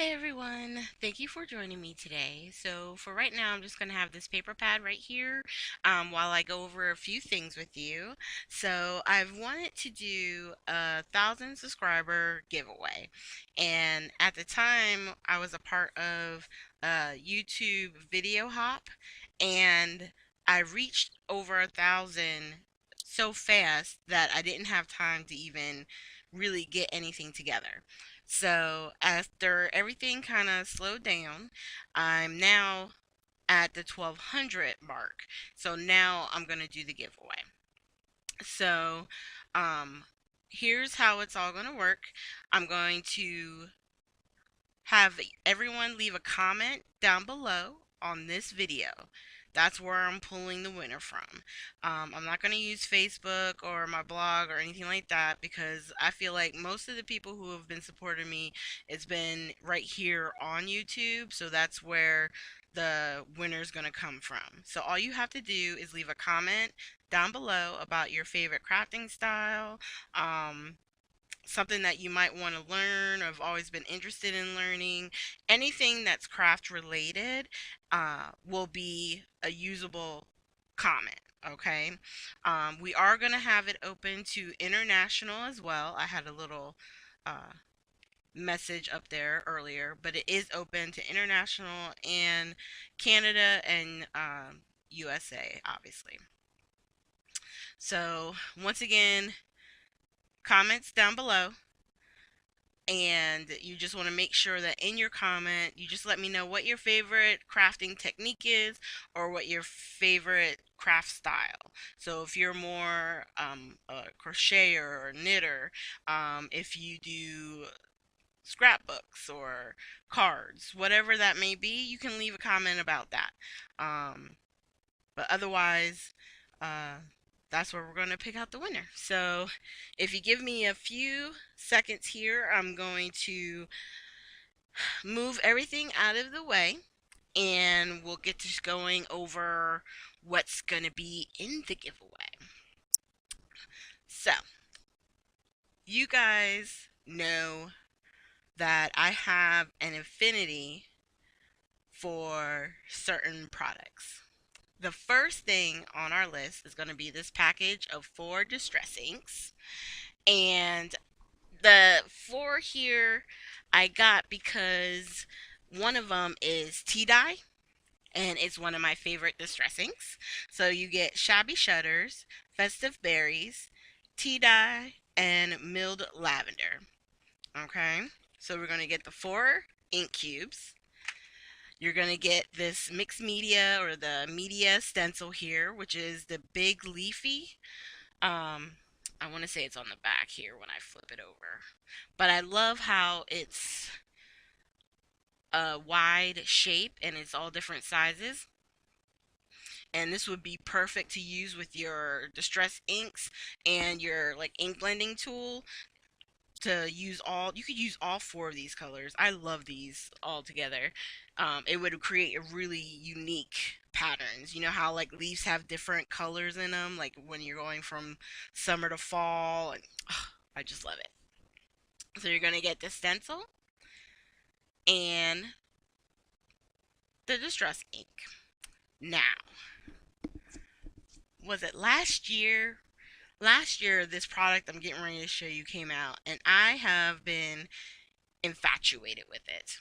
Hey everyone, thank you for joining me today. So, for right now, I'm just going to have this paper pad right here while I go over a few things with you. So, I've wanted to do a 1,000 subscriber giveaway, and at the time, I was a part of a YouTube video hop, and I reached over 1,000 so fast that I didn't have time to even really get anything together. So after everything kind of slowed down, I'm now at the 1,200 mark. So now I'm going to do the giveaway. So um, here's how it's all going to work. I'm going to have everyone leave a comment down below on this video. That's where I'm pulling the winner from. I'm not going to use Facebook or my blog or anything like that because I feel like most of the people who have been supporting me, it's been right here on YouTube. So that's where the winner's going to come from. So all you have to do is leave a comment down below about your favorite crafting style, something that you might want to learn or have always been interested in learning. Anything that's craft related will be a usable comment. Okay. We are going to have it open to international as well. I had a little message up there earlier, but it is open to international and Canada and USA, obviously. So, once again, comments down below, and you just want to make sure that in your comment you just let me know what your favorite crafting technique is or what your favorite craft style. So if you're more a crocheter or knitter, if you do scrapbooks or cards, whatever that may be, you can leave a comment about that. But otherwise, uh, that's where we're going to pick out the winner. So if you give me a few seconds here, I'm going to move everything out of the way and we'll get to going over what's going to be in the giveaway. So, you guys know that I have an affinity for certain products. The first thing on our list is going to be this package of 4 distress inks. And the 4 here I got because one of them is tea dye, and it's one of my favorite distress inks. So you get shabby shutters, festive berries, tea dye, and milled lavender. Okay, so we're going to get the 4 ink cubes. You're going to get this mixed media or the media stencil here, which is the big leafy. I want to say it's on the back here when I flip it over. But I love how it's a wide shape and it's all different sizes. And this would be perfect to use with your distress inks and your like ink blending tool to use all. You could use all 4 of these colors. I love these all together. It would create a really unique patterns. You know how like leaves have different colors in them, like when you're going from summer to fall, and I just love it. So you're gonna get the stencil and the distress ink. Now, was it last year? Last year, this product I'm getting ready to show you came out, and I have been infatuated with it.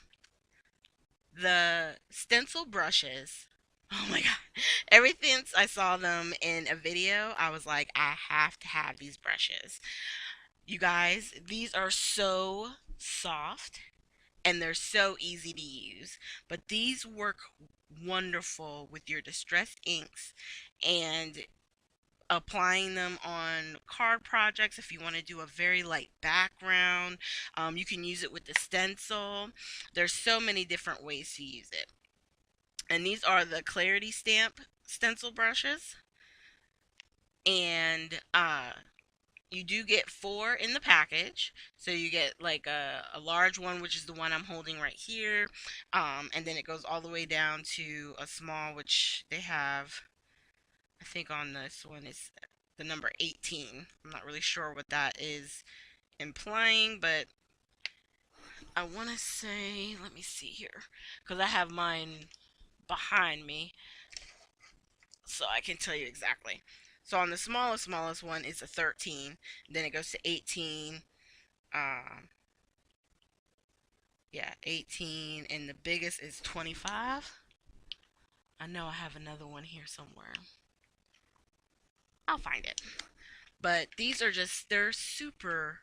The stencil brushes. Oh my god. Ever since I saw them in a video, I was like, I have to have these brushes. You guys, these are so soft and they're so easy to use. But these work wonderful with your distressed inks and applying them on card projects if you want to do a very light background. You can use it with the stencil. There's so many different ways to use it. And these are the Clarity Stamp stencil brushes. And you do get 4 in the package. So you get like a large one, which is the one I'm holding right here. And then it goes all the way down to a small, which they have, I think on this one is the number 18. I'm not really sure what that is implying, but I want to say, let me see here, because I have mine behind me, so I can tell you exactly. So on the smallest one is a 13, then it goes to 18. Um, yeah, 18, and the biggest is 25. I know I have another one here somewhere. I'll find it. But these are just, they're super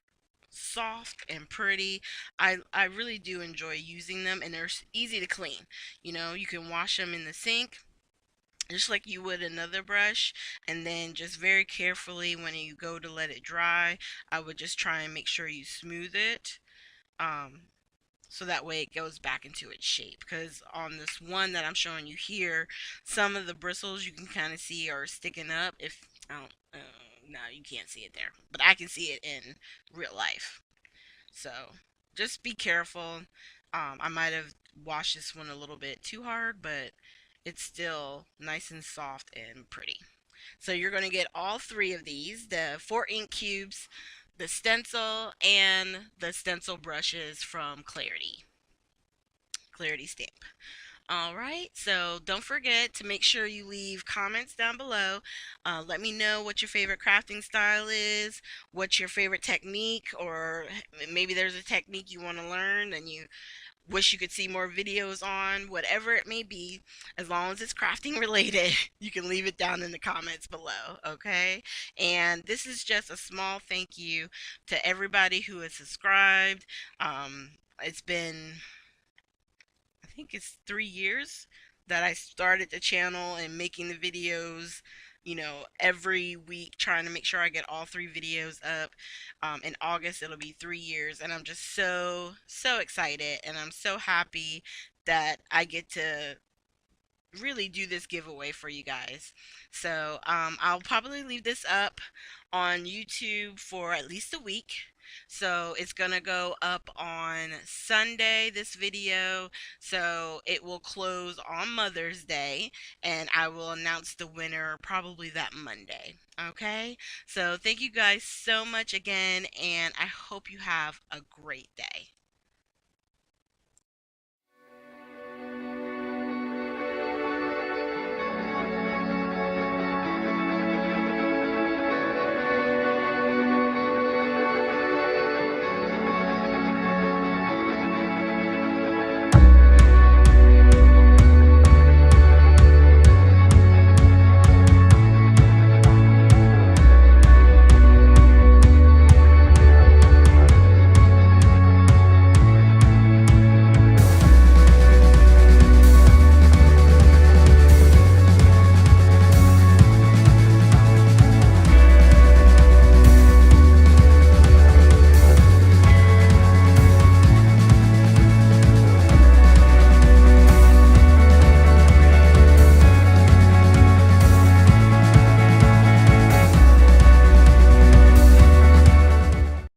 soft and pretty. I really do enjoy using them, and they're easy to clean. You can wash them in the sink just like you would another brush, and then just very carefully when you go to let it dry, I would just try and make sure you smooth it. Um, so that way it goes back into its shape, because on this one that I'm showing you here, some of the bristles you can kind of see are sticking up. If I don't no, you can't see it there, but I can see it in real life. So just be careful. I might have washed this one a little bit too hard, but it's still nice and soft and pretty. So you're going to get all three of these, the four ink cubes, the stencil, and the stencil brushes from Clarity Stamp. All right, so don't forget to make sure you leave comments down below. Let me know what your favorite crafting style is, what's your favorite technique, or maybe there's a technique you want to learn and you wish you could see more videos on, whatever it may be. As long as it's crafting related, you can leave it down in the comments below, okay? And this is just a small thank you to everybody who has subscribed. It's been, I think it's 3 years that I started the channel and making the videos, every week, trying to make sure I get all three videos up. In August, it'll be 3 years, and I'm just so, so excited, and I'm so happy that I get to really do this giveaway for you guys. So I'll probably leave this up on YouTube for at least a week. So it's gonna go up on Sunday, this video. So it will close on Mother's Day, and I will announce the winner probably that Monday. Okay? So thank you guys so much again, and I hope you have a great day.